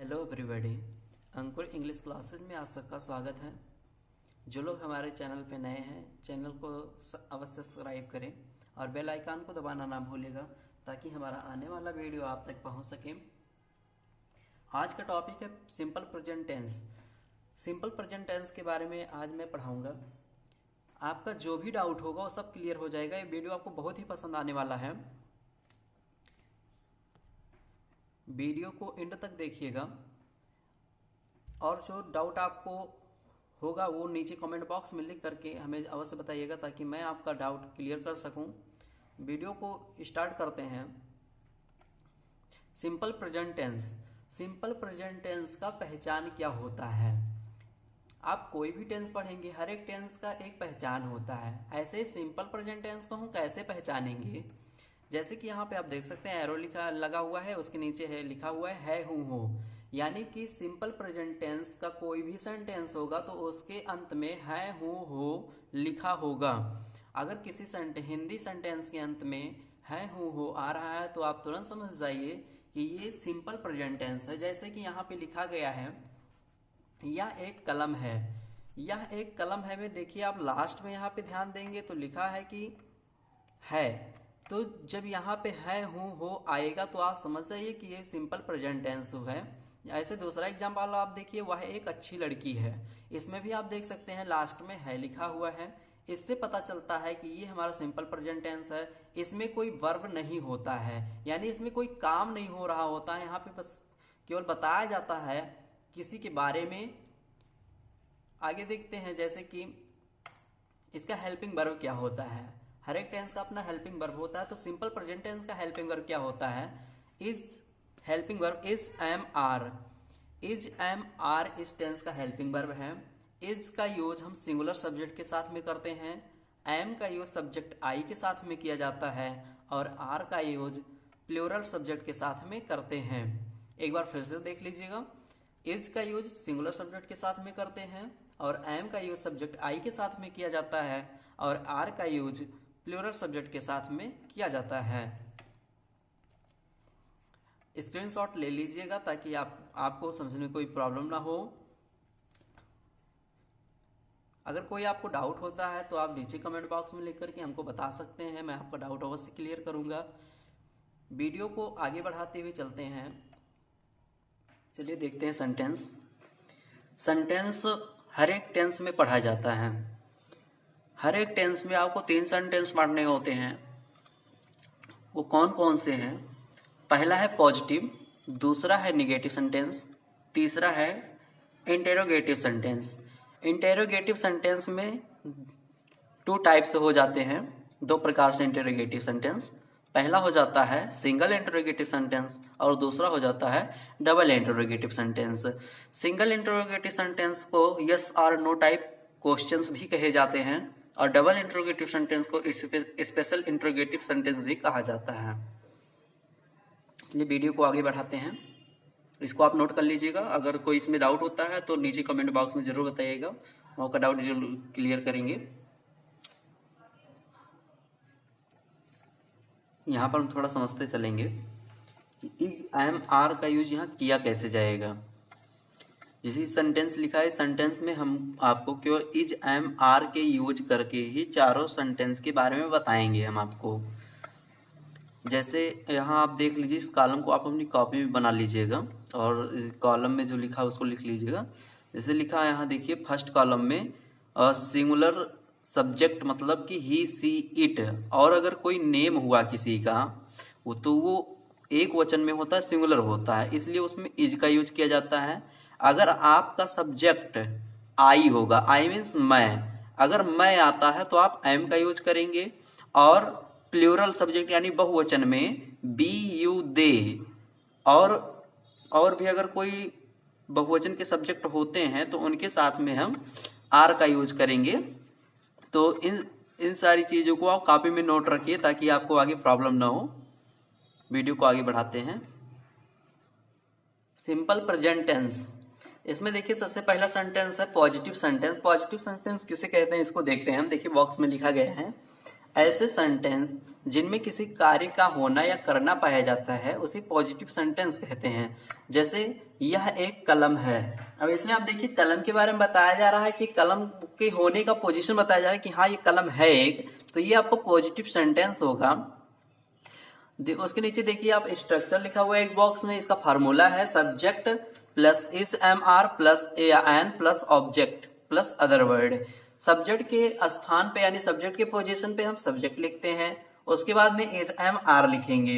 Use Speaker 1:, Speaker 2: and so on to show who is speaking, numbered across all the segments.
Speaker 1: Hello everybody, अंकुर English classes में आप सबका स्वागत है। जो लोग हमारे चैनल पे नए हैं, चैनल को अवश्य सब्सक्राइब करें और बेल आइकन को दबाना ना भूलिएगा ताकि हमारा आने वाला वीडियो आप तक पहुंच सके। आज का टॉपिक है simple present tense. Simple present tense के बारे में आज मैं पढ़ाऊँगा। आपका जो भी डाउट होगा वो सब क्लियर हो जाएगा। ये वीडियो आपको बहुत ही पसंद आने वाला है। वीडियो को एंड तक देखिएगा और जो डाउट आपको होगा वो नीचे कमेंट बॉक्स में लिख करके हमें अवश्य बताइएगा ताकि मैं आपका डाउट क्लियर कर सकूं। वीडियो को स्टार्ट करते हैं। Simple present tense. Simple present tense का पहचान क्या होता है? आप कोई भी टेंस पढ़ेंगे, हर एक टेंस का एक पहचान होता है। ऐसे ही सिंपल प्रेजेंट टेंस को हम कैसे पहचानेंगे? जैसे कि यहाँ पे आप देख सकते हैं एरो लिखा लगा हुआ है, उसके नीचे है लिखा हुआ है हूँ हो। यानी कि सिंपल प्रेजेंट टेंस का कोई भी सेंटेंस होगा तो उसके अंत में है हूँ हो लिखा होगा। अगर किसी हिंदी सेंटेंस के अंत में है हूँ हो आ रहा है तो आप तुरंत समझ जाइए कि ये सिंपल प्रेजेंट टेंस है। जैसे कि यहाँ पे लिखा गया है यह एक कलम है। यह एक कलम है में देखिए आप लास्ट में यहाँ पे ध्यान देंगे तो लिखा है कि है। तो जब यहाँ पे है हूँ हो आएगा तो आप समझ जाइए कि ये सिंपल प्रेजेंट टेंस है। ऐसे दूसरा एग्जाम्पल आप देखिए, वह एक अच्छी लड़की है। इसमें भी आप देख सकते हैं लास्ट में है लिखा हुआ है। इससे पता चलता है कि ये हमारा सिंपल प्रेजेंट टेंस है। इसमें कोई वर्ब नहीं होता है, यानी इसमें कोई काम नहीं हो रहा होता है। यहाँ पे बस केवल बताया जाता है किसी के बारे में। आगे देखते हैं जैसे कि इसका हेल्पिंग वर्ब क्या होता है। हर एक टेंस का अपना हेल्पिंग वर्ब होता है। तो सिंपल प्रेजेंट टेंस का हेल्पिंग वर्ब क्या होता है? Is helping verb is M are. Is M are इस टेंस का हेल्पिंग वर्ब है। इज का यूज हम सिंगुलर सब्जेक्ट के साथ में करते हैं। एम का यूज सब्जेक्ट आई के साथ में किया जाता है और आर का यूज प्लूरल सब्जेक्ट के साथ में करते हैं। एक बार फिर से देख लीजिएगा। इज का यूज सिंगुलर सब्जेक्ट के साथ में करते हैं और एम का यूज सब्जेक्ट आई के साथ में किया जाता है और आर का यूज प्लूरल सब्जेक्ट के साथ में किया जाता है। स्क्रीनशॉट ले लीजिएगा ताकि आपको समझने में कोई प्रॉब्लम ना हो। अगर कोई आपको डाउट होता है तो आप नीचे कमेंट बॉक्स में लिख करके हमको बता सकते हैं। मैं आपका डाउट अवश्य क्लियर करूंगा। वीडियो को आगे बढ़ाते हुए चलते हैं। चलिए देखते हैं सेंटेंस। सेंटेंस हर एक टेंस में पढ़ा जाता है। हर एक टेंस में आपको 3 सेंटेंस पढ़ने होते हैं। वो कौन कौन से हैं? पहला है पॉजिटिव, दूसरा है निगेटिव सेंटेंस, तीसरा है इंटेरोगेटिव सेंटेंस। इंटेरोगेटिव सेंटेंस में 2 टाइप से हो जाते हैं, 2 प्रकार से इंटेरोगेटिव सेंटेंस। पहला हो जाता है सिंगल इंटेरोगेटिव सेंटेंस और दूसरा हो जाता है double interrogative sentence. Single interrogative sentence को यस और नो टाइप क्वेश्चंस भी कहे जाते हैं और डबल इंटरोगेटिव सेंटेंस को स्पेशल इंटरोगेटिव सेंटेंस भी कहा जाता है। ये वीडियो को आगे बढ़ाते हैं। इसको आप नोट कर लीजिएगा। अगर कोई इसमें डाउट होता है तो नीचे कमेंट बॉक्स में जरूर बताइएगा, हम आपका डाउट जरूर क्लियर करेंगे। यहाँ पर हम थोड़ा समझते चलेंगे कि इज एम आर का यूज यहाँ किया कैसे जाएगा। जैसे सेंटेंस लिखा है, सेंटेंस में हम आपको केवल इज एम आर के यूज करके ही चारों सेंटेंस के बारे में बताएंगे हम आपको। जैसे यहाँ आप देख लीजिए, इस कॉलम को आप अपनी कॉपी में बना लीजिएगा और इस कॉलम में जो लिखा है उसको लिख लीजिएगा। जैसे लिखा है यहाँ देखिए फर्स्ट कॉलम में सिंगुलर सब्जेक्ट मतलब कि ही सी इट, और अगर कोई नेम हुआ किसी का तो वो एक वचन में होता है, सिंगुलर होता है, इसलिए उसमें इज का यूज किया जाता है। अगर आपका सब्जेक्ट आई होगा, आई मीन्स मैं, अगर मैं आता है तो आप एम का यूज करेंगे और प्लूरल सब्जेक्ट यानी बहुवचन में बी यू दे, और भी अगर कोई बहुवचन के सब्जेक्ट होते हैं तो उनके साथ में हम आर का यूज करेंगे। तो इन सारी चीजों को आप कॉपी में नोट रखिए ताकि आपको आगे प्रॉब्लम ना हो। वीडियो को आगे बढ़ाते हैं। Simple present tense. इसमें देखिए सबसे पहला सेंटेंस है पॉजिटिव सेंटेंस। पॉजिटिव सेंटेंस किसे कहते हैं इसको देखते हैं हम। देखिए बॉक्स में लिखा गया है ऐसे सेंटेंस जिनमें किसी कार्य का होना या करना पाया जाता है उसे पॉजिटिव सेंटेंस कहते हैं। जैसे यह एक कलम है। अब इसमें आप देखिए कलम के बारे में बताया जा रहा है कि कलम के होने का पोजीशन बताया जा रहा है कि हाँ ये कलम है एक, तो ये आपको पॉजिटिव सेंटेंस होगा। उसके नीचे देखिए आप स्ट्रक्चर लिखा हुआ है एक बॉक्स में, इसका फार्मूला है subject plus is M R plus a an plus object plus other word. Subject के स्थान पे यानी सब्जेक्ट के पोजीशन पे हम सब्जेक्ट लिखते हैं, उसके बाद में इज एम आर लिखेंगे।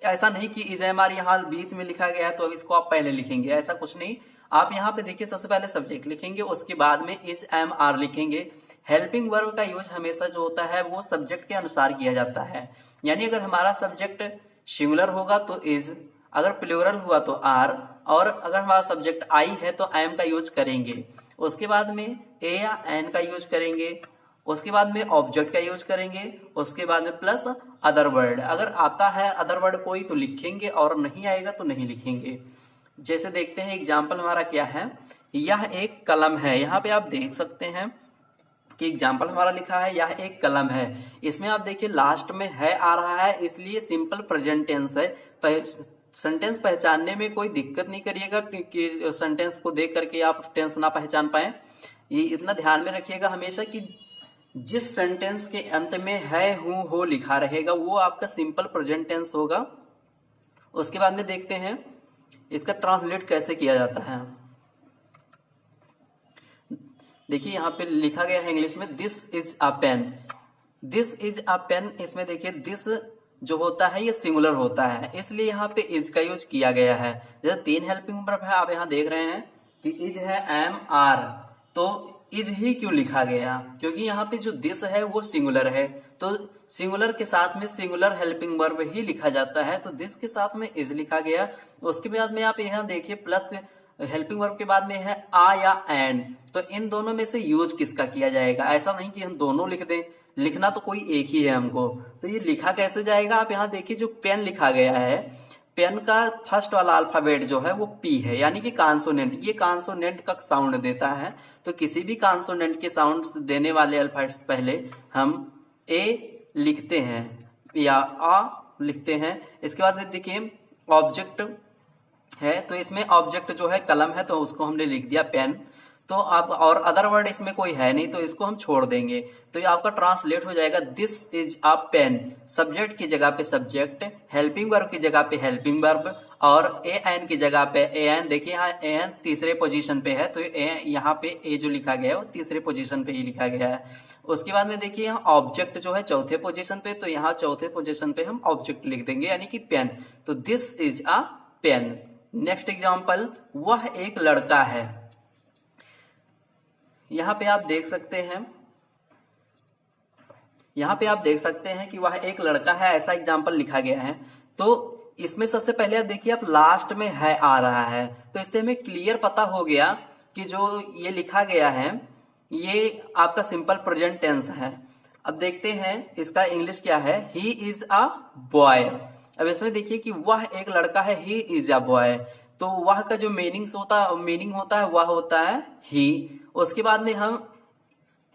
Speaker 1: ऐसा नहीं कि इज एम आर यहाँ बीच में लिखा गया है तो इसको आप पहले लिखेंगे, ऐसा कुछ नहीं। आप यहाँ पे देखिए सबसे पहले सब्जेक्ट लिखेंगे, उसके बाद में इज एम आर लिखेंगे। हेल्पिंग वर्ब का यूज हमेशा जो होता है वो सब्जेक्ट के अनुसार किया जाता है। यानी अगर हमारा सब्जेक्ट सिंगुलर होगा तो इज, अगर प्लूरल हुआ तो आर, और अगर हमारा सब्जेक्ट आई है तो एम का यूज करेंगे। उसके बाद में ए या एन का यूज करेंगे, उसके बाद में ऑब्जेक्ट का यूज करेंगे, उसके बाद में प्लस अदर वर्ड। अगर आता है अदर वर्ड कोई तो लिखेंगे और नहीं आएगा तो नहीं लिखेंगे। जैसे देखते हैं एग्जाम्पल हमारा क्या है। यह एक कलम है, यहाँ पे आप देख सकते हैं कि एग्जाम्पल हमारा लिखा है यह एक कलम है। इसमें आप देखिए लास्ट में है आ रहा है, इसलिए सिंपल प्रेजेंट टेंस है। सेंटेंस पहचानने में कोई दिक्कत नहीं करिएगा कि सेंटेंस को देख करके आप टेंस ना पहचान पाए। ये इतना ध्यान में रखिएगा हमेशा कि जिस सेंटेंस के अंत में है हूं हो लिखा रहेगा वो आपका सिंपल प्रेजेंट टेंस होगा। उसके बाद में देखते हैं इसका ट्रांसलेट कैसे किया जाता है। देखिए यहाँ पे लिखा गया है इंग्लिश में this is a pen. This is a pen, इसमें देखिए दिस जो होता है ये सिंगुलर होता है, इसलिए यहाँ पे इज का यूज किया गया है। जैसे 3 हेल्पिंग वर्ब है, आप यहाँ देख रहे हैं कि इज है एम आर, तो इज ही क्यों लिखा गया, क्योंकि यहाँ पे जो दिस है वो सिंगुलर है, तो सिंगुलर के साथ में सिंगुलर हेल्पिंग वर्ब ही लिखा जाता है, तो दिस के साथ में इज लिखा गया। उसके बाद में आप यहाँ देखिए प्लस हेल्पिंग वर्ब के बाद में है आ या एन, तो इन दोनों में से यूज किसका किया जाएगा। ऐसा नहीं कि हम दोनों लिख दें, लिखना तो कोई एक ही है हमको, तो ये लिखा कैसे जाएगा। आप यहाँ देखिए जो पेन लिखा गया है, पेन का फर्स्ट वाला अल्फाबेट जो है वो पी है, यानी कि कांसोनेंट। ये कांसोनेंट का साउंड देता है, तो किसी भी कांसोनेंट के साउंड देने वाले अल्फाबेट्स पहले हम ए लिखते हैं या आ लिखते हैं। इसके बाद देखिए ऑब्जेक्ट है, तो इसमें ऑब्जेक्ट जो है कलम है, तो उसको हमने लिख दिया पेन। तो आप और अदर वर्ड इसमें कोई है नहीं, तो इसको हम छोड़ देंगे, तो ये आपका ट्रांसलेट हो जाएगा this is a pen. Subject की जगह पे सब्जेक्ट, हेल्पिंग वर्ब की जगह पे हेल्पिंग वर्ब, और ए एन की जगह पे ए एन। देखिए यहाँ ए एन तीसरे पोजीशन पे है, तो यहाँ पे ए जो लिखा गया है वो तीसरे पोजीशन पे ही लिखा गया है। उसके बाद में देखिए यहाँ ऑब्जेक्ट जो है चौथे पोजीशन पे, तो यहाँ चौथे पोजीशन पे हम ऑब्जेक्ट लिख देंगे यानी कि पेन, तो this is a pen. Next example, वह एक लड़का है। यहाँ पे आप देख सकते हैं, यहाँ पे आप देख सकते हैं कि वह एक लड़का है, ऐसा एग्जाम्पल लिखा गया है। तो इसमें सबसे पहले आप देखिए आप लास्ट में है आ रहा है, तो इससे हमें क्लियर पता हो गया कि जो ये लिखा गया है ये आपका सिंपल प्रेजेंट टेंस है। अब देखते हैं इसका इंग्लिश क्या है, ही इज अ बॉय। अब इसमें देखिए कि वह एक लड़का है, ही इज अ बॉय, तो वह का जो मीनिंग होता है वह होता है ही। उसके बाद में हम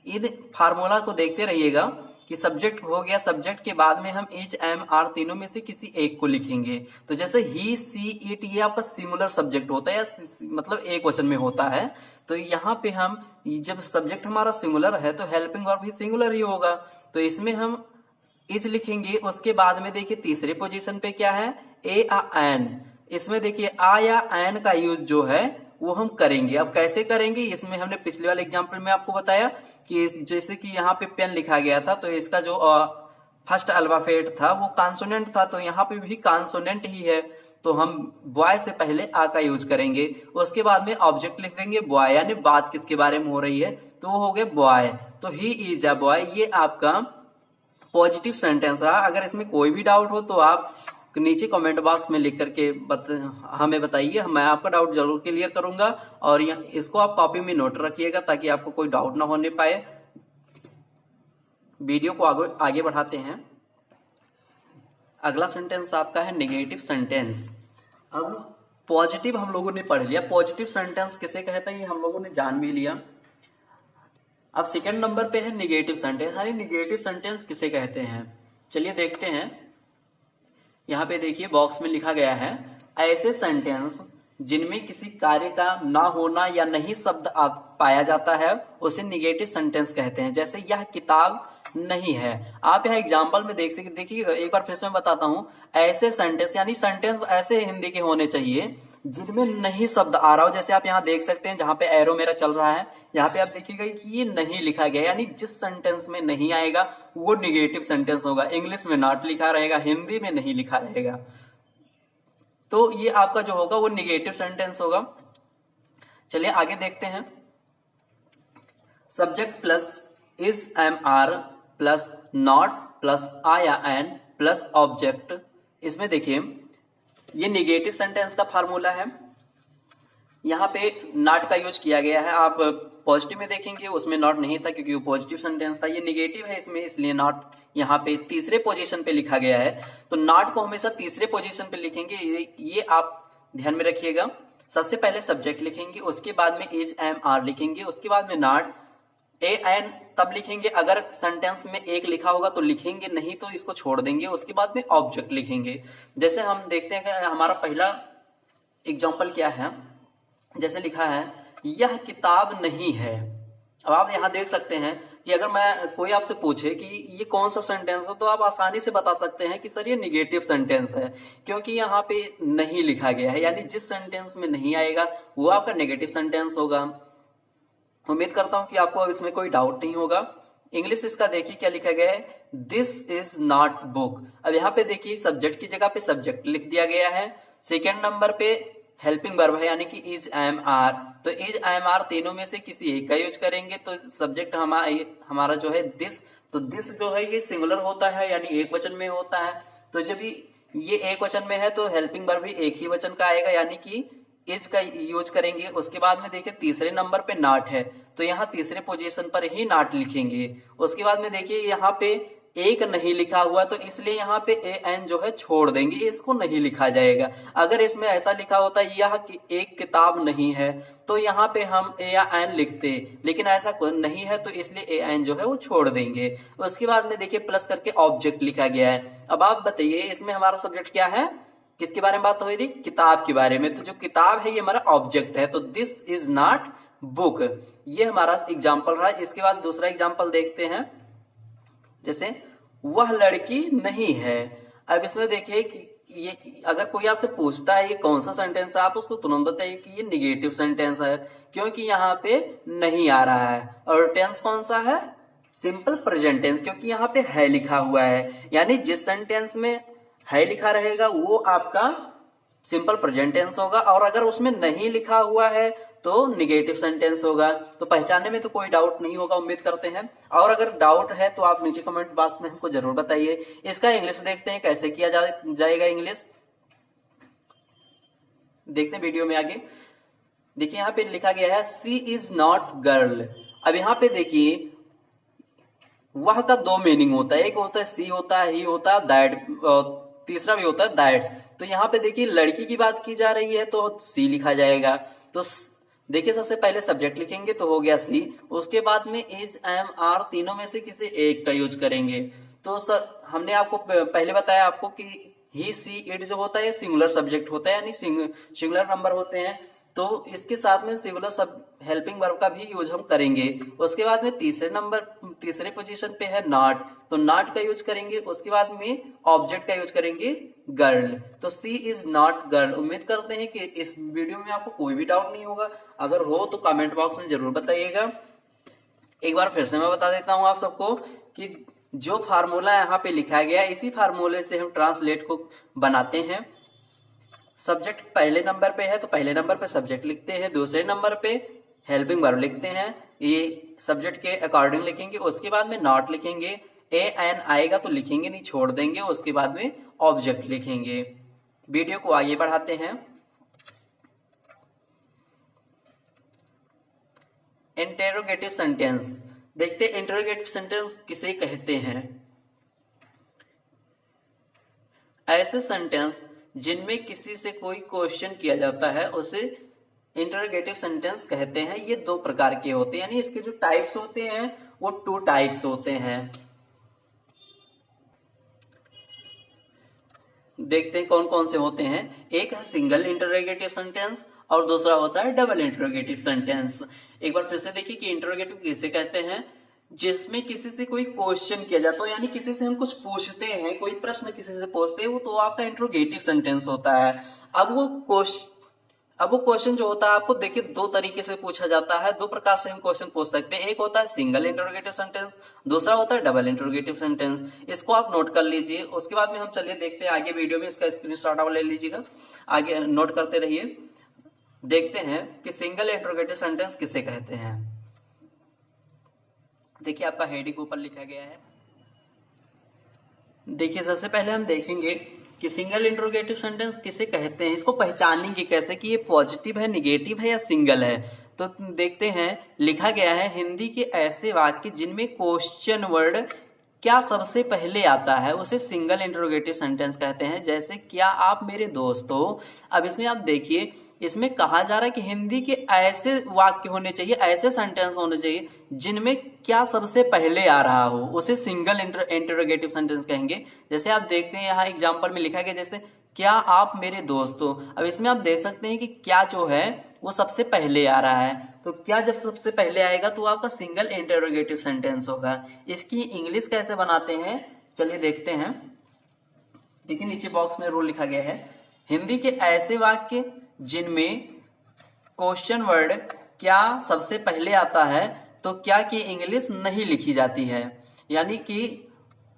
Speaker 1: इन फार्मूला को देखते रहिएगा कि सब्जेक्ट हो गया, सब्जेक्ट के बाद में हम इज एम आर तीनों में से किसी एक को लिखेंगे। तो जैसे ही सी इट ये आपका सिंगुलर सब्जेक्ट होता है, या मतलब एक वचन में होता है, तो यहाँ पे हम जब सब्जेक्ट हमारा सिंगुलर है तो हेल्पिंग वर्ब भी सिंगुलर ही होगा, तो इसमें हम इज लिखेंगे। उसके बाद में देखिए तीसरे पोजीशन पे क्या है, ए आ एन। इसमें देखिए आ या एन का यूज जो है वो हम करेंगे। अब कैसे करेंगे, इसमें हमने पिछले वाले एग्जाम्पल में आपको बताया कि जैसे कि यहाँ पे पेन लिखा गया था, तो इसका जो फर्स्ट अल्फाबेट था वो कांसोनेंट था, तो यहाँ पे भी कांसोनेंट ही है, तो हम बॉय से पहले आ का यूज करेंगे। उसके बाद में ऑब्जेक्ट लिख देंगे बॉय, यानी बात किसके बारे में हो रही है, तो वो हो गया बॉय, तो ही इज अ बॉय। ये आपका पॉजिटिव सेंटेंस रहा। अगर इसमें कोई भी डाउट हो तो आप नीचे कमेंट बॉक्स में लिख करके हमें बताइए, मैं आपका डाउट जरूर क्लियर करूंगा। और इसको आप कॉपी में नोट रखिएगा ताकि आपको कोई डाउट ना होने पाए। वीडियो को आगे बढ़ाते हैं। अगला सेंटेंस आपका है नेगेटिव सेंटेंस। अब पॉजिटिव हम लोगों ने पढ़ लिया, पॉजिटिव सेंटेंस किसे कहते हैं ये हम लोगों ने जान भी लिया। अब सेकंड नंबर पे है निगेटिव सेंटेंस। यानी निगेटिव सेंटेंस किसे कहते हैं, चलिए देखते हैं। यहाँ पे देखिए बॉक्स में लिखा गया है, ऐसे सेंटेंस जिनमें किसी कार्य का ना होना या नहीं शब्द पाया जाता है उसे निगेटिव सेंटेंस कहते हैं। जैसे यह किताब नहीं है। आप यहाँ एग्जाम्पल में देख सकते, देखिए एक बार फिर से मैं बताता हूँ। ऐसे सेंटेंस यानी सेंटेंस ऐसे हिंदी के होने चाहिए जिनमें नहीं शब्द आ रहा हो। जैसे आप यहाँ देख सकते हैं, जहां पे एरो मेरा चल रहा है, यहाँ पे आप देखिएगा कि ये नहीं लिखा गया, यानी जिस सेंटेंस में नहीं आएगा वो निगेटिव सेंटेंस होगा। इंग्लिश में नॉट लिखा रहेगा, हिंदी में नहीं लिखा रहेगा, तो ये आपका जो होगा वो निगेटिव सेंटेंस होगा। चलिए आगे देखते हैं। Subject plus is M R plus not plus आ या एन प्लस ऑब्जेक्ट, इसमें देखिए ये निगेटिव सेंटेंस का फार्मूला है। यहाँ पे नॉट का यूज किया गया है। आप पॉजिटिव में देखेंगे उसमें नॉट नहीं था क्योंकि वो पॉजिटिव सेंटेंस था। ये निगेटिव है इसमें, इसलिए नॉट यहाँ पे तीसरे पोजीशन पे लिखा गया है। तो नॉट को हमेशा तीसरे पोजीशन पे लिखेंगे, ये आप ध्यान में रखिएगा। सबसे पहले सब्जेक्ट लिखेंगे, उसके बाद में इज एम आर लिखेंगे, उसके बाद में नॉट ए एन तब लिखेंगे अगर सेंटेंस में एक लिखा होगा तो लिखेंगे, नहीं तो इसको छोड़ देंगे। उसके बाद में ऑब्जेक्ट लिखेंगे। जैसे हम देखते हैं कि हमारा पहला एग्जांपल क्या है। जैसे लिखा है यह किताब नहीं है। अब आप यहाँ देख सकते हैं कि अगर मैं कोई आपसे पूछे कि ये कौन सा सेंटेंस है तो आप आसानी से बता सकते हैं कि सर ये निगेटिव सेंटेंस है, क्योंकि यहाँ पे नहीं लिखा गया है। यानी जिस सेंटेंस में नहीं आएगा वो आपका नेगेटिव सेंटेंस होगा। उम्मीद करता हूं कि आपको इसमें कोई डाउट नहीं होगा। इंग्लिश इसका देखिए क्या लिखा गया है, दिस इज नॉट बुक। अब यहाँ पे देखिए सब्जेक्ट की जगह पे सब्जेक्ट लिख दिया गया है। सेकेंड नंबर पे हेल्पिंग वर्ब है यानी कि इज एम आर। तो इज एम आर तीनों में से किसी एक का यूज करेंगे तो सब्जेक्ट हमारा जो है दिस। तो दिस जो है ये सिंगुलर होता है यानी एक वचन में होता है। तो जब ये एक वचन में है तो हेल्पिंग वर्ब भी एक ही वचन का आएगा यानी कि इज का यूज करेंगे। उसके बाद में देखिए तीसरे नंबर पे नॉट है तो यहाँ तीसरे पोजीशन पर ही नॉट लिखेंगे। उसके बाद में देखिए यहाँ पे एक नहीं लिखा हुआ तो इसलिए यहाँ पे ए एन जो है छोड़ देंगे, इसको नहीं लिखा जाएगा। अगर इसमें ऐसा लिखा होता यह कि एक किताब नहीं है तो यहाँ पे हम ए या एन लिखते, लेकिन ऐसा नहीं है तो इसलिए ए एन जो है वो छोड़ देंगे। उसके बाद में देखिए प्लस करके ऑब्जेक्ट लिखा गया है। अब आप बताइए इसमें हमारा सब्जेक्ट क्या है, किसके बारे में बात हो रही, किताब के बारे में। तो जो किताब है ये हमारा ऑब्जेक्ट है। तो दिस इज नॉट बुक, ये हमारा एग्जाम्पल रहा। इसके बाद दूसरा एग्जाम्पल देखते हैं। जैसे वह लड़की नहीं है। अब इसमें देखिए कि ये अगर कोई आपसे पूछता है ये कौन सा सेंटेंस है, आप उसको तुरंत बताइए कि ये निगेटिव सेंटेंस है, क्योंकि यहाँ पे नहीं आ रहा है। और टेंस कौन सा है, सिंपल प्रेजेंट टेंस, क्योंकि यहाँ पे है लिखा हुआ है। यानी जिस सेंटेंस में है लिखा रहेगा वो आपका सिंपल प्रेजेंट टेंस होगा, और अगर उसमें नहीं लिखा हुआ है तो निगेटिव सेंटेंस होगा। तो पहचानने में तो कोई डाउट नहीं होगा, उम्मीद करते हैं। और अगर डाउट है तो आप नीचे कमेंट बॉक्स में हमको जरूर बताइए। इसका इंग्लिश देखते हैं कैसे किया जाएगा इंग्लिश, देखते हैं वीडियो में आगे। देखिए यहाँ पे लिखा गया है सी इज नॉट गर्ल। अब यहाँ पे देखिए वह का दो मीनिंग होता है, एक होता है सी होता है, ही होता है, दैट, तीसरा भी होता है दैट। तो यहाँ पे देखिए लड़की की बात की जा रही है तो सी लिखा जाएगा। तो देखिए सबसे पहले सब्जेक्ट लिखेंगे तो हो गया सी, उसके बाद में इज एम आर तीनों में से किसी एक का यूज करेंगे। तो हमने आपको पहले बताया आपको कि ही सी इट जो होता है सिंगुलर सब्जेक्ट होता है यानी सिंगुलर नंबर होते हैं। तो इसके साथ में सिंगुलर सब हेल्पिंग वर्ब का भी यूज हम करेंगे। उसके बाद में तीसरे पोजीशन पे है नॉट, तो नॉट का यूज करेंगे। उसके बाद में ऑब्जेक्ट का यूज करेंगे गर्ल। तो सी इज नॉट गर्ल। उम्मीद करते हैं कि इस वीडियो में आपको कोई भी डाउट नहीं होगा। अगर हो तो कमेंट बॉक्स में जरूर बताइएगा। एक बार फिर से मैं बता देता हूं आप सबको कि जो फार्मूला यहाँ पे लिखा गया इसी फार्मूले से हम ट्रांसलेट को बनाते हैं। सब्जेक्ट पहले नंबर पे है तो पहले नंबर पे सब्जेक्ट लिखते हैं, दूसरे नंबर पे हेल्पिंग वर्ब लिखते हैं, ये सब्जेक्ट के अकॉर्डिंग लिखेंगे। उसके बाद में नॉट लिखेंगे, ए एन आएगा तो लिखेंगे नहीं, छोड़ देंगे। उसके बाद में ऑब्जेक्ट लिखेंगे। वीडियो को आगे बढ़ाते हैं। इंटेरोगेटिव सेंटेंस देखते हैं, इंटेरोगेटिव सेंटेंस किसे कहते हैं। ऐसे सेंटेंस जिनमें किसी से कोई क्वेश्चन किया जाता है उसे इंटरोगेटिव सेंटेंस कहते हैं। ये 2 प्रकार के होते हैं, यानी इसके जो टाइप्स होते हैं वो 2 टाइप्स होते हैं। देखते हैं कौन कौन से होते हैं। एक है सिंगल इंटरोगेटिव सेंटेंस और दूसरा होता है डबल इंटरोगेटिव सेंटेंस। एक बार फिर से देखिए कि इंटरोगेटिव किसे कहते हैं, जिसमें किसी से कोई क्वेश्चन किया जाता है, यानी किसी से हम कुछ पूछते हैं, कोई प्रश्न किसी से पूछते हैं, वो तो आपका इंटरोगेटिव सेंटेंस होता है। अब वो क्वेश्चन जो होता है आपको देखिए 2 तरीके से पूछा जाता है, 2 प्रकार से हम क्वेश्चन पूछ सकते हैं। एक होता है सिंगल इंटरोगेटिव सेंटेंस, दूसरा होता है डबल इंटरोगेटिव सेंटेंस। इसको आप नोट कर लीजिए। उसके बाद में हम चलिए देखते हैं आगे वीडियो में, इसका स्क्रीनशॉट आप ले लीजिएगा, आगे नोट करते रहिए। देखते हैं कि सिंगल इंटरोगेटिव सेंटेंस किसे कहते हैं। देखिए आपका हेडिंग ऊपर लिखा गया है। देखिए सबसे पहले हम देखेंगे कि सिंगल इंटरोगेटिव सेंटेंस किसे कहते हैं। इसको पहचानेंगे कैसे कि ये पॉजिटिव है, निगेटिव है या सिंगल है। तो देखते हैं, लिखा गया है हिंदी के ऐसे वाक्य जिनमें क्वेश्चन वर्ड क्या सबसे पहले आता है उसे सिंगल इंटरोगेटिव सेंटेंस कहते हैं। जैसे क्या आप मेरे दोस्त हो। अब इसमें आप देखिए, इसमें कहा जा रहा है कि हिंदी के ऐसे वाक्य होने चाहिए, ऐसे सेंटेंस होने चाहिए जिनमें क्या सबसे पहले आ रहा हो, उसे सिंगल इंटरोगेटिव सेंटेंस कहेंगे। जैसे आप देखते हैं यहाँ एग्जांपल में लिखा गया, जैसे क्या आप मेरे दोस्त हो। अब इसमें आप देख सकते हैं कि क्या जो है वो सबसे पहले आ रहा है। तो क्या जब सबसे पहले आएगा तो आपका सिंगल इंटरोगेटिव सेंटेंस होगा। इसकी इंग्लिश कैसे बनाते हैं चलिए देखते हैं। देखिए नीचे बॉक्स में रूल लिखा गया है, हिंदी के ऐसे वाक्य जिनमें क्वेश्चन वर्ड क्या सबसे पहले आता है तो क्या की इंग्लिश नहीं लिखी जाती है। यानी कि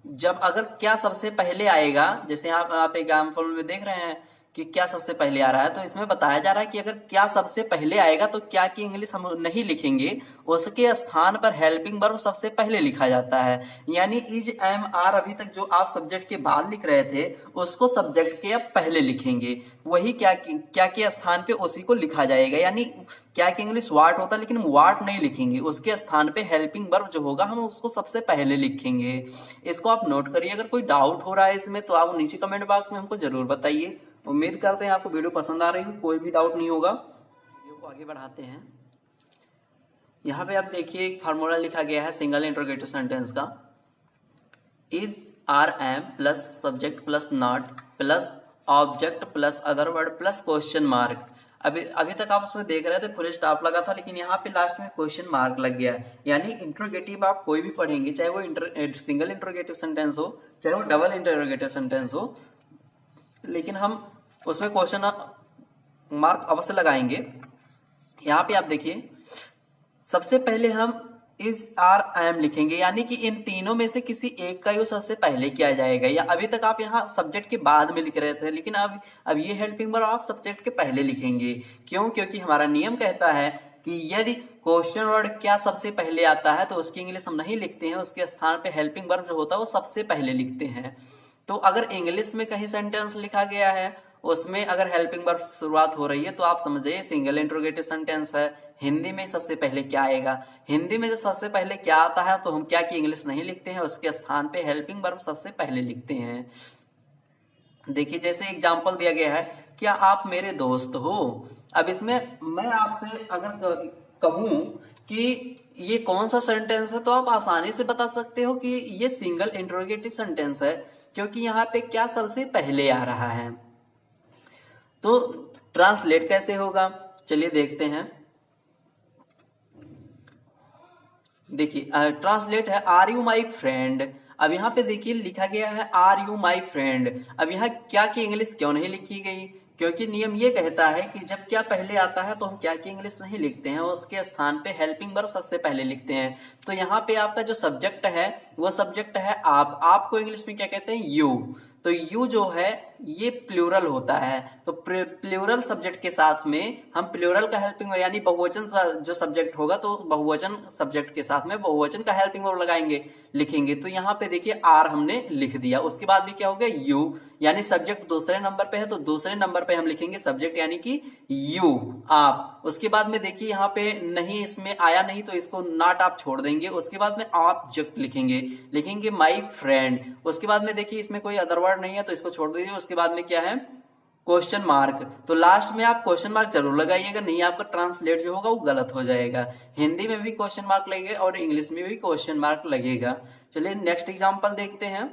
Speaker 1: जब अगर क्या सबसे पहले आएगा, जैसे आप एग्जाम्पल में देख रहे हैं कि क्या सबसे पहले आ रहा है, तो इसमें बताया जा रहा है कि अगर क्या सबसे पहले आएगा तो क्या की इंग्लिश हम नहीं लिखेंगे, उसके स्थान पर हेल्पिंग वर्ब सबसे पहले लिखा जाता है। यानी इज, एम, आर अभी तक जो आप सब्जेक्ट के बाद लिख रहे थे उसको सब्जेक्ट के अब पहले लिखेंगे, वही क्या के स्थान पे उसी को लिखा जाएगा। यानी क्या की इंग्लिश वाट होता है लेकिन हम वाट नहीं लिखेंगे, उसके स्थान पे हेल्पिंग वर्ब जो होगा हम उसको सबसे पहले लिखेंगे। इसको आप नोट करिए। अगर कोई डाउट हो रहा है इसमें तो आप नीचे कमेंट बॉक्स में हमको जरूर बताइए। उम्मीद करते हैं आपको वीडियो पसंद आ रही है, कोई भी डाउट नहीं होगा। वीडियो को आगे बढ़ाते हैं। यहाँ पे आप देखिए एक फार्मूला लिखा गया है सिंगल इंटरोगेटिव सेंटेंस का, is, are, am plus subject plus not plus object plus other word plus question mark. अभी तक आप उसमें देख रहे थे फुल स्टॉप लगा था, लेकिन यहाँ पे लास्ट में क्वेश्चन मार्क लग गया है। यानी इंटरोगेटिव आप कोई भी पढ़ेंगे, चाहे वो सिंगल इंटरोगेटिव सेंटेंस हो चाहे वो डबल इंटरोगेटिव सेंटेंस हो, लेकिन हम उसमें क्वेश्चन मार्क अवश्य लगाएंगे। यहाँ पे आप देखिए सबसे पहले हम इज, आर, एम लिखेंगे, यानी कि इन तीनों में से किसी एक का यूज सबसे पहले किया जाएगा। या अभी तक आप यहाँ सब्जेक्ट के बाद में लिख रहे थे, लेकिन अब ये हेल्पिंग वर्ब आप सब्जेक्ट के पहले लिखेंगे। क्यों? क्योंकि हमारा नियम कहता है कि यदि क्वेश्चन वर्ड क्या सबसे पहले आता है तो उसकी इंग्लिश हम नहीं लिखते हैं, उसके स्थान पे हेल्पिंग वर्ब जो होता है वो सबसे पहले लिखते हैं। तो अगर इंग्लिश में कहीं सेंटेंस लिखा गया है उसमें अगर हेल्पिंग वर्ब शुरुआत हो रही है तो आप समझिए सिंगल इंटरोगेटिव सेंटेंस है। हिंदी में सबसे पहले क्या आएगा, हिंदी में जो सबसे पहले क्या आता है तो हम क्या की इंग्लिश नहीं लिखते हैं, उसके स्थान पे हेल्पिंग वर्ब सबसे पहले लिखते हैं। देखिए जैसे एग्जांपल दिया गया है, क्या आप मेरे दोस्त हो। अब इसमें मैं आपसे अगर कहूं कि ये कौन सा सेंटेंस है तो आप आसानी से बता सकते हो कि ये सिंगल इंटरोगेटिव सेंटेंस है, क्योंकि यहाँ पे क्या सबसे पहले आ रहा है। तो ट्रांसलेट कैसे होगा चलिए देखते हैं। देखिए ट्रांसलेट है आर यू माई फ्रेंड। अब यहाँ पे देखिए लिखा गया है आर यू माई फ्रेंड। अब यहाँ क्या की इंग्लिश क्यों नहीं लिखी गई, क्योंकि नियम ये कहता है कि जब क्या पहले आता है तो हम क्या की इंग्लिश नहीं लिखते हैं, उसके स्थान पे हेल्पिंग वर्ब सबसे पहले लिखते हैं। तो यहाँ पे आपका जो सब्जेक्ट है वो सब्जेक्ट है आप। आपको इंग्लिश में क्या कहते हैं, यू। तो यू जो है ये प्लूरल होता है, तो प्लूरल सब्जेक्ट के साथ में हम प्लूरल का हेल्पिंग वर्ब यानी बहुवचन जो सब्जेक्ट होगा तो बहुवचन सब्जेक्ट के साथ में बहुवचन का हेल्पिंग वर्ब लगाएंगे, लिखेंगे। तो यहाँ पे देखिए आर हमने लिख दिया, उसके बाद भी क्या हो गया यू, यानी सब्जेक्ट दूसरे नंबर पे है तो दूसरे नंबर पे हम लिखेंगे सब्जेक्ट यानी कि यू, आप। उसके बाद में देखिए यहाँ पे नहीं, इसमें आया नहीं तो इसको नॉट आप छोड़ देंगे। उसके बाद में ऑब्जेक्ट लिखेंगे माई फ्रेंड। उसके बाद में देखिए इसमें कोई अदर वर्ड नहीं है तो इसको छोड़ दीजिए। उसके बाद में क्या है क्वेश्चन मार्क, तो लास्ट में आप क्वेश्चन मार्क जरूर लगाइएगा, नहीं आपका ट्रांसलेट जो होगा वो गलत हो जाएगा। हिंदी में भी क्वेश्चन मार्क लगेगा और इंग्लिश में भी क्वेश्चन मार्क लगेगा। चलिए नेक्स्ट एग्जांपल देखते हैं।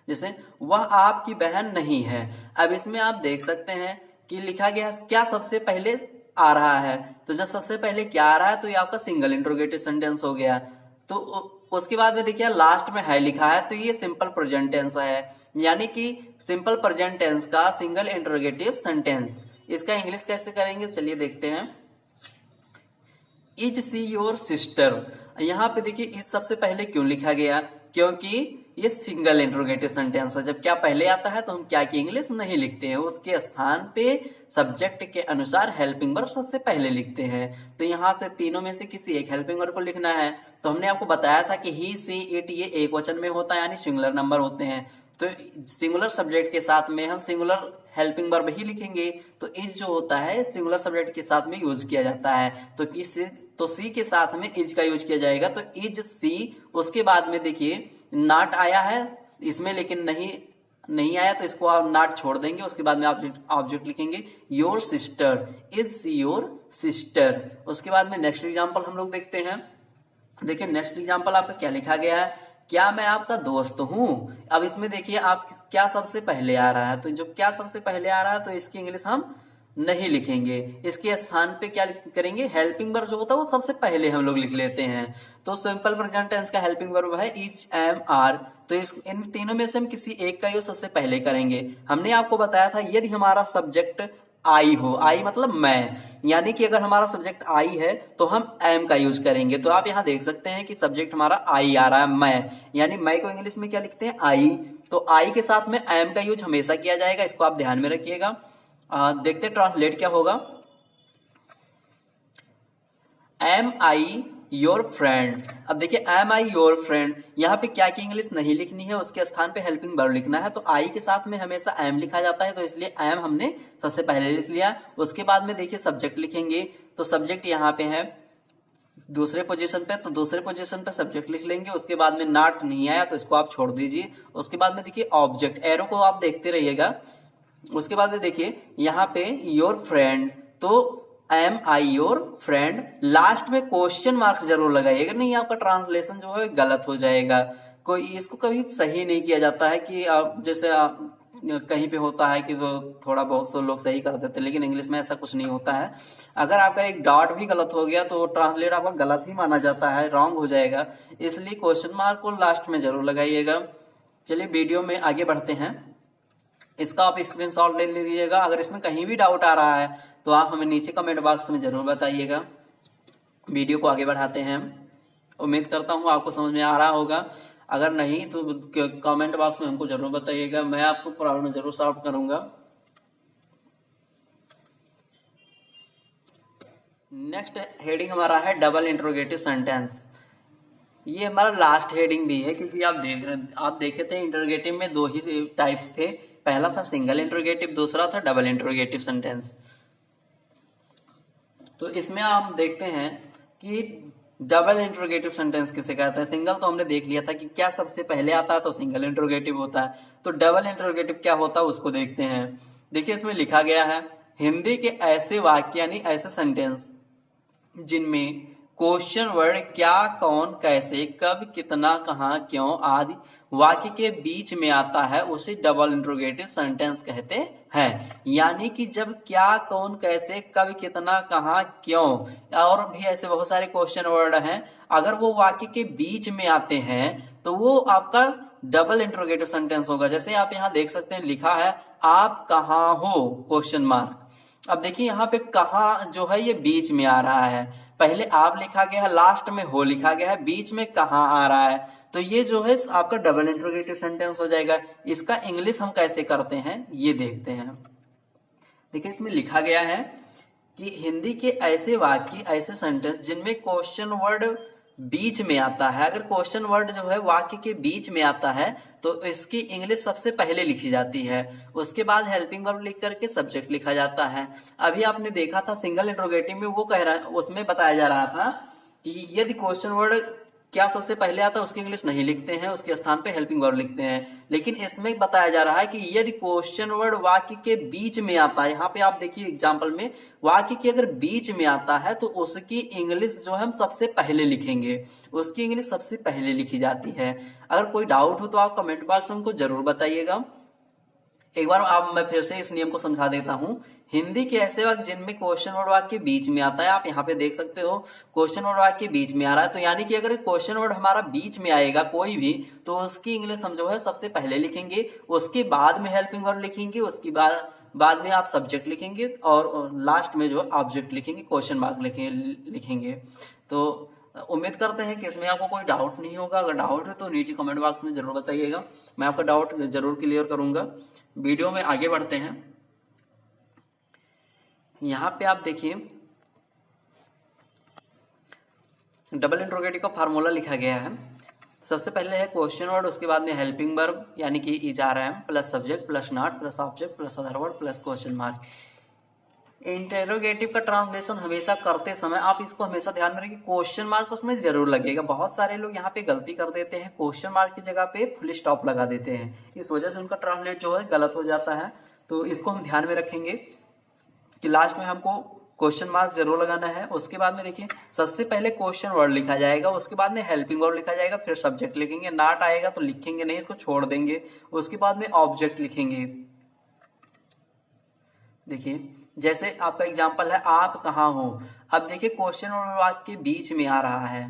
Speaker 1: जैसे वह आपकी बहन नहीं है। अब इसमें आप देख सकते हैं कि लिखा गया क्या सबसे पहले आ रहा है, तो जब सबसे पहले क्या आ रहा है तो ये आपका सिंगल इंट्रोगेटिव सेंटेंस हो गया। तो उसके बाद में देखिए लास्ट में है लिखा है, तो ये सिंपल प्रेजेंट टेंस है, यानी कि सिंपल प्रेजेंट टेंस का सिंगल इंट्रोगेटिव सेंटेंस। इसका इंग्लिश कैसे करेंगे चलिए देखते हैं। इज सी योर सिस्टर, यहाँ पे देखिए इज सबसे पहले क्यों लिखा गया, क्योंकि ये सिंगल इंट्रोगेटिव सेंटेंस है। जब क्या पहले आता है तो हम क्या की इंग्लिश नहीं लिखते हैं, उसके स्थान पे सब्जेक्ट के अनुसार हेल्पिंग वर्ब सबसे पहले लिखते हैं। तो यहाँ से तीनों में से किसी एक हेल्पिंग वर्ब को लिखना है। तो हमने आपको बताया था कि ही सी इट ये एक वचन में होता है, यानी सिंगुलर नंबर होते हैं। तो सिंगुलर सब्जेक्ट के साथ में हम सिंगुलर हेल्पिंग वर्ब ही लिखेंगे। तो इज जो होता है सिंगुलर सब्जेक्ट के साथ में यूज किया जाता है, तो सी के साथ में इज का यूज किया जाएगा, तो इज सी। उसके बाद में देखिए नॉट आया है इसमें, लेकिन नहीं आया तो इसको आप नॉट छोड़ देंगे। उसके बाद में ऑब्जेक्ट लिखेंगे your sister, is see your sister. उसके बाद में नेक्स्ट एग्जांपल हम लोग देखते हैं। देखिए नेक्स्ट एग्जांपल आपका क्या लिखा गया है, क्या मैं आपका दोस्त हूं। अब इसमें देखिए आप क्या सबसे पहले आ रहा है, तो जो क्या सबसे पहले आ रहा है तो इसकी इंग्लिश हम नहीं लिखेंगे, इसके स्थान पे क्या करेंगे, हेल्पिंग वर्ब जो होता है वो सबसे पहले हम लोग लिख लेते हैं। तो सिंपल प्रेजेंट टेंस का हेल्पिंग वर्ब है इज, एम, आर। तो इन तीनों में से हम किसी एक का यूज सबसे पहले करेंगे। हमने आपको बताया था यदि हमारा सब्जेक्ट आई हो, आई मतलब मैं, यानी कि अगर हमारा सब्जेक्ट आई है तो हम एम का यूज करेंगे। तो आप यहाँ देख सकते हैं कि सब्जेक्ट हमारा आई आ रहा है, मैं, यानी मैं को इंग्लिश में क्या लिखते हैं, आई। तो आई के साथ में एम का यूज हमेशा किया जाएगा, इसको आप ध्यान में रखिएगा। देखते ट्रांसलेट क्या होगा। Am I your friend. अब देखिए एम आई योर फ्रेंड, यहाँ पे क्या की इंग्लिश नहीं लिखनी है, उसके स्थान पे हेल्पिंग वर्ब लिखना है। तो आई के साथ में हमेशा एम लिखा जाता है, तो इसलिए एम हमने सबसे पहले लिख लिया। उसके बाद में देखिए सब्जेक्ट लिखेंगे, तो सब्जेक्ट यहाँ पे है दूसरे पोजीशन पे, तो दूसरे पोजीशन पे सब्जेक्ट लिख लेंगे। उसके बाद में नॉट नहीं आया तो इसको आप छोड़ दीजिए। उसके बाद में देखिए ऑब्जेक्ट, एरो को आप देखते रहिएगा। उसके बाद में देखिए यहाँ पे योर फ्रेंड, तो am I your friend, last में क्वेश्चन मार्क जरूर लगाइएगा, नहीं आपका ट्रांसलेशन जो है गलत हो जाएगा। कोई इसको कभी सही नहीं किया जाता है कि जैसे कहीं पे होता है कि तो थोड़ा बहुत से लोग सही कर देते हैं, लेकिन इंग्लिश में ऐसा कुछ नहीं होता है। अगर आपका एक डॉट भी गलत हो गया तो ट्रांसलेट आपका गलत ही माना जाता है, रॉन्ग हो जाएगा। इसलिए क्वेश्चन मार्क को लास्ट में जरूर लगाइएगा। चलिए वीडियो में आगे बढ़ते हैं। इसका आप स्क्रीनशॉट ले लीजिएगा। अगर इसमें कहीं भी डाउट आ रहा है तो आप हमें नीचे कमेंट बॉक्स में जरूर बताइएगा। वीडियो को आगे बढ़ाते हैं। उम्मीद करता हूँ आपको समझ में आ रहा होगा, अगर नहीं तो कमेंट बॉक्स में हमको जरूर बताइएगा, मैं आपको प्रॉब्लम जरूर सॉल्व करूंगा। नेक्स्ट हेडिंग हमारा है डबल इंट्रोगेटिव सेंटेंस। ये हमारा लास्ट हेडिंग भी है, क्योंकि आप देखे थे इंट्रोगेटिव में दो ही टाइप्स थे, पहला था सिंगल इंट्रोगेटिव, दूसरा था डबल इंट्रोगेटिव सेंटेंस। तो इसमें आप देखते हैं कि डबल इंट्रोगेटिव सेंटेंस किसे कहते हैं। सिंगल तो हमने देख लिया था कि क्या सबसे पहले आता है तो सिंगल इंट्रोगेटिव होता है, तो डबल इंट्रोगेटिव क्या होता है उसको देखते हैं। देखिए इसमें लिखा गया है हिंदी के ऐसे वाक्य यानी ऐसे सेंटेंस जिनमें क्वेश्चन वर्ड क्या, कौन, कैसे, कब, कितना, कहाँ, क्यों आदि वाक्य के बीच में आता है उसे डबल इंट्रोगेटिव सेंटेंस कहते हैं। यानी कि जब क्या, कौन, कैसे, कब, कितना, कहाँ, क्यों और भी ऐसे बहुत सारे क्वेश्चन वर्ड हैं, अगर वो वाक्य के बीच में आते हैं तो वो आपका डबल इंट्रोगेटिव सेंटेंस होगा। जैसे आप यहाँ देख सकते हैं लिखा है आप कहाँ हो, क्वेश्चन मार्क। अब देखिए यहाँ पे कहाँ जो है ये बीच में आ रहा है, पहले आप लिखा गया है, लास्ट में हो लिखा गया है, बीच में कहाँ आ रहा है, तो ये जो है आपका डबल इंट्रोगेटिव सेंटेंस हो जाएगा। इसका इंग्लिश हम कैसे करते हैं ये देखते हैं। देखिए इसमें लिखा गया है कि हिंदी के ऐसे वाक्य, ऐसे सेंटेंस जिनमें क्वेश्चन वर्ड बीच में आता है। अगर क्वेश्चन वर्ड जो है वाक्य के बीच में आता है तो इसकी इंग्लिश सबसे पहले लिखी जाती है, उसके बाद हेल्पिंग वर्ब लिख करके सब्जेक्ट लिखा जाता है। अभी आपने देखा था सिंगल इंट्रोगेटिव में वो कह रहा है, उसमें बताया जा रहा था कि यदि क्वेश्चन वर्ड क्या सबसे पहले आता है उसकी इंग्लिश नहीं लिखते हैं, उसके स्थान पे हेल्पिंग वर्ब लिखते हैं। लेकिन इसमें बताया जा रहा है कि यदि क्वेश्चन वर्ड वाक्य के बीच में आता है, यहाँ पे आप देखिए एग्जाम्पल में वाक्य के अगर बीच में आता है तो उसकी इंग्लिश जो है हम सबसे पहले लिखेंगे, उसकी इंग्लिश सबसे पहले लिखी जाती है। अगर कोई डाउट हो तो आप कमेंट बॉक्स में हमको जरूर बताइएगा। एक बार आप मैं फिर से इस नियम को समझा देता हूं। हिंदी के ऐसे वाक्य जिनमें क्वेश्चन वर्ड वाक्य बीच में आता है, आप यहाँ पे देख सकते हो क्वेश्चन वर्ड वाक्य बीच में आ रहा है, तो यानी कि अगर क्वेश्चन वर्ड हमारा बीच में आएगा कोई भी, तो उसकी इंग्लिश हम जो है सबसे पहले लिखेंगे, उसके बाद में हेल्पिंग वर्ब लिखेंगे, उसके बाद में आप सब्जेक्ट लिखेंगे और लास्ट में जो ऑब्जेक्ट लिखेंगे, क्वेश्चन मार्क लिखेंगे। तो उम्मीद करते हैं कि इसमें आपको कोई डाउट नहीं होगा। अगर डाउट है तो नीचे कमेंट बॉक्स में जरूर बताइएगा, मैं आपका डाउट जरूर क्लियर करूंगा। वीडियो में आगे बढ़ते हैं। यहाँ पे आप देखिए डबल इंट्रोगेटिव का फार्मूला लिखा गया है। सबसे पहले है क्वेश्चन वर्ड, उसके बाद में हेल्पिंग वर्ब यानी कि is are am plus subject plus not plus object plus other word plus question mark. Interrogative का ट्रांसलेशन हमेशा करते समय आप इसको हमेशा ध्यान में रखिए, क्वेश्चन मार्क उसमें जरूर लगेगा। बहुत सारे लोग यहाँ पे गलती कर देते हैं, क्वेश्चन मार्क की जगह पे फुल स्टॉप लगा देते हैं, इस वजह से उनका ट्रांसलेट जो है गलत हो जाता है। तो इसको हम ध्यान में रखेंगे कि लास्ट में हमको क्वेश्चन मार्क जरूर लगाना है। उसके बाद में देखिए सबसे पहले क्वेश्चन वर्ड लिखा जाएगा, उसके बाद में हेल्पिंग वर्ड लिखा जाएगा, फिर सब्जेक्ट लिखेंगे। नॉट आएगा तो लिखेंगे नहीं, इसको छोड़ देंगे। उसके बाद में ऑब्जेक्ट लिखेंगे। देखिए जैसे आपका एग्जाम्पल है आप कहाँ हो, अब देखिए क्वेश्चन और वाक्य के बीच में आ रहा है,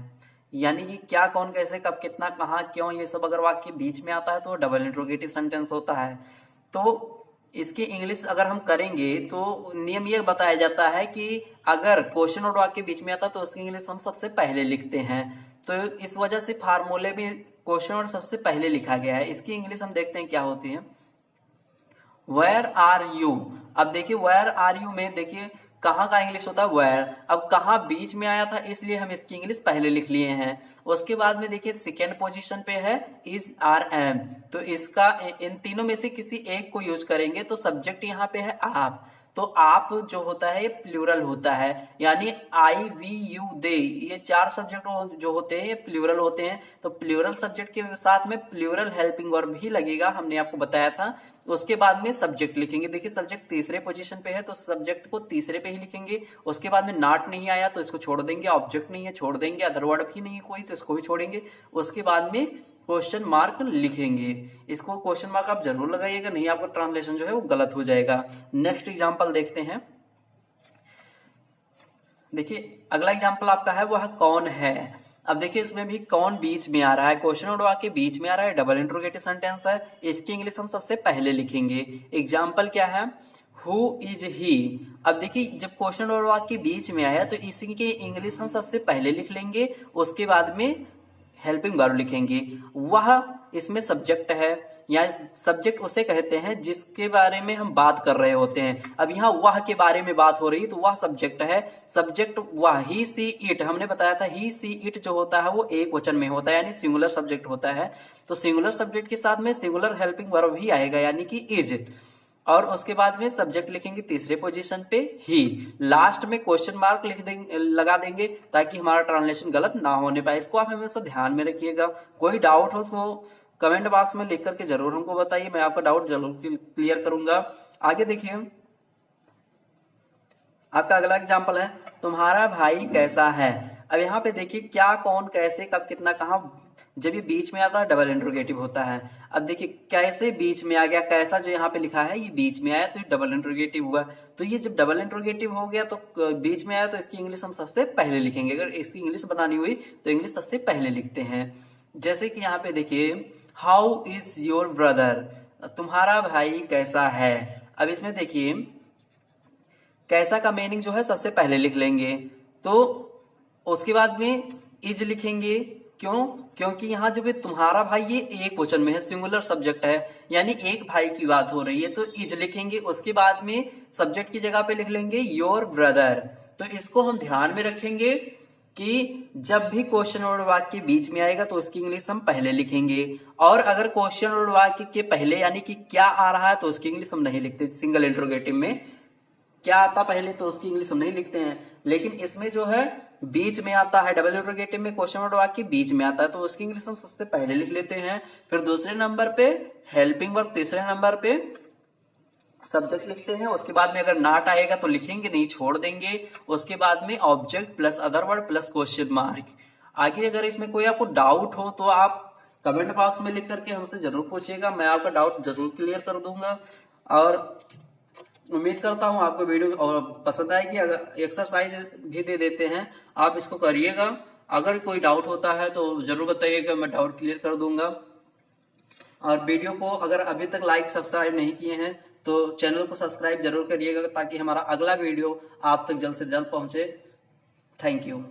Speaker 1: यानी कि क्या कौन कैसे कब कितना कहाँ क्यों ये सब अगर वाक्य बीच में आता है तो डबल इंट्रोगेटिव सेंटेंस होता है। तो इसकी इंग्लिश अगर हम करेंगे तो नियम ये बताया जाता है कि अगर क्वेश्चन और वाक्य बीच में आता है तो उसकी इंग्लिश हम सबसे पहले लिखते हैं। तो इस वजह से फार्मूले में क्वेश्चन वर्ड सबसे पहले लिखा गया है। इसकी इंग्लिश हम देखते हैं क्या होती है, वेयर आर यू। अब देखिए वेयर आर यू में देखिए कहाँ का इंग्लिश होता है वेयर, अब कहाँ बीच में आया था इसलिए हम इसकी इंग्लिश पहले लिख लिए हैं। उसके बाद में देखिए सेकेंड पोजीशन पे है इज आर एम, तो इसका इन तीनों में से किसी एक को यूज करेंगे। तो सब्जेक्ट यहाँ पे है आप, तो आप जो होता है ये प्लूरल होता है, यानी आई वी यू दे, ये चार सब्जेक्ट जो होते हैं ये प्लूरल होते हैं। तो प्लूरल सब्जेक्ट के साथ में प्लूरल हेल्पिंग वर्ब भी लगेगा, हमने आपको बताया था। उसके बाद में सब्जेक्ट लिखेंगे। देखिए सब्जेक्ट तीसरे पोजीशन पे है तो सब्जेक्ट को तीसरे पे ही लिखेंगे। उसके बाद में नॉट नहीं आया तो इसको छोड़ देंगे, ऑब्जेक्ट नहीं है छोड़ देंगे, अदर वर्ड भी नहीं है कोई तो इसको भी छोड़ेंगे। उसके बाद में क्वेश्चन मार्क लिखेंगे। इसको क्वेश्चन मार्क आप जरूर लगाइएगा, नहीं आपका ट्रांसलेशन जो है वो गलत हो जाएगा। नेक्स्ट एग्जांपल देखते हैं। देखिए अगला एग्जांपल आपका है वह कौन है। अब देखिए इसमें भी कौन बीच में आ रहा है, क्वेश्चन और वाक्य बीच में आ रहा है, डबल इंट्रोगेटिव सेंटेंस है, इसकी इंग्लिश हम सबसे पहले लिखेंगे। एग्जांपल क्या है, हु इज ही। अब देखिए जब क्वेश्चन और वाक्य बीच में आया तो इसी की इंग्लिश हम सबसे पहले लिख लेंगे, उसके बाद में हेल्पिंग वर्ब लिखेंगे। वह इसमें सब्जेक्ट है, या सब्जेक्ट उसे कहते हैं जिसके बारे में हम बात कर रहे होते हैं। अब यहाँ वह के बारे में बात हो रही है तो वह सब्जेक्ट है। सब्जेक्ट वह, ही सी इट, हमने बताया था ही सी इट जो होता है वो एक वचन में होता है, यानी सिंगुलर सब्जेक्ट होता है। तो सिंगुलर सब्जेक्ट के साथ में सिंगुलर हेल्पिंग वर्ब भी आएगा, यानी कि इज, और उसके बाद में सब्जेक्ट लिखेंगे तीसरे पोजीशन पे ही, लास्ट में क्वेश्चन मार्क लिख देंगे लगा देंगे ताकि हमारा ट्रांसलेशन गलत ना होने पाए। इसको आप हमेशा ध्यान में रखिएगा। कोई डाउट हो तो कमेंट बॉक्स में लिख करके जरूर हमको बताइए, मैं आपका डाउट जरूर क्लियर करूंगा। आगे देखिए आपका अगला एग्जाम्पल है तुम्हारा भाई कैसा है। अब यहाँ पे देखिए क्या कौन कैसे कब कितना कहाँ, जब ये बीच में आता है डबल इंट्रोगेटिव होता है। अब देखिए कैसे बीच में आ गया, कैसा जो यहाँ पे लिखा है ये बीच में आया तो ये डबल इंट्रोगेटिव हुआ। तो ये जब डबल इंट्रोगेटिव हो गया तो बीच में आया तो इसकी इंग्लिश हम सबसे पहले लिखेंगे। अगर इसकी इंग्लिश बनानी हुई तो इंग्लिश सबसे पहले लिखते हैं। जैसे कि यहाँ पे देखिए हाउ इज योर ब्रदर, तुम्हारा भाई कैसा है। अब इसमें देखिए कैसा का मीनिंग जो है सबसे पहले लिख लेंगे, तो उसके बाद में इज लिखेंगे। क्यों, क्योंकि यहाँ जब तुम्हारा भाई ये एक वचन में है, सिंगुलर सब्जेक्ट है, यानी एक भाई की बात हो रही है तो इज लिखेंगे। उसके बाद में सब्जेक्ट की जगह पे लिख लेंगे योर ब्रदर। तो इसको हम ध्यान में रखेंगे कि जब भी क्वेश्चन और वाक्य बीच में आएगा तो उसकी इंग्लिश हम पहले लिखेंगे, और अगर क्वेश्चन और वाक्य के पहले यानी कि क्या आ रहा है तो उसकी इंग्लिश हम नहीं लिखते सिंगल इंट्रोगेटिव में। क्या आता पहले तो उसकी इंग्लिश हम नहीं लिखते हैं, लेकिन इसमें जो है बीच में आता है, डबल इंटरोगेटिव में क्वेश्चन वर्ड वाक्य बीच में आता है, तो उसकी इंग्लिश हम सबसे पहले लिख लेते हैं। फिर दूसरे नंबर पे हेल्पिंग वर्ब, तीसरे नंबर पे सब्जेक्ट लिखते हैं। उसके बाद में अगर नॉट आएगा तो लिखेंगे नहीं, छोड़ देंगे। उसके बाद में object plus other word plus question mark. आगे अगर इसमें कोई आपको डाउट हो तो आप कमेंट बॉक्स में लिख करके हमसे जरूर पूछिएगा, मैं आपका डाउट जरूर क्लियर कर दूंगा। और उम्मीद करता हूं आपको वीडियो और पसंद आएगी। अगर एक्सरसाइज भी दे देते हैं, आप इसको करिएगा। अगर कोई डाउट होता है तो जरूर बताइएगा, मैं डाउट क्लियर कर दूंगा। और वीडियो को अगर अभी तक लाइक सब्सक्राइब नहीं किए हैं तो चैनल को सब्सक्राइब जरूर करिएगा, ताकि हमारा अगला वीडियो आप तक जल्द से जल्द पहुंचे। Thank you.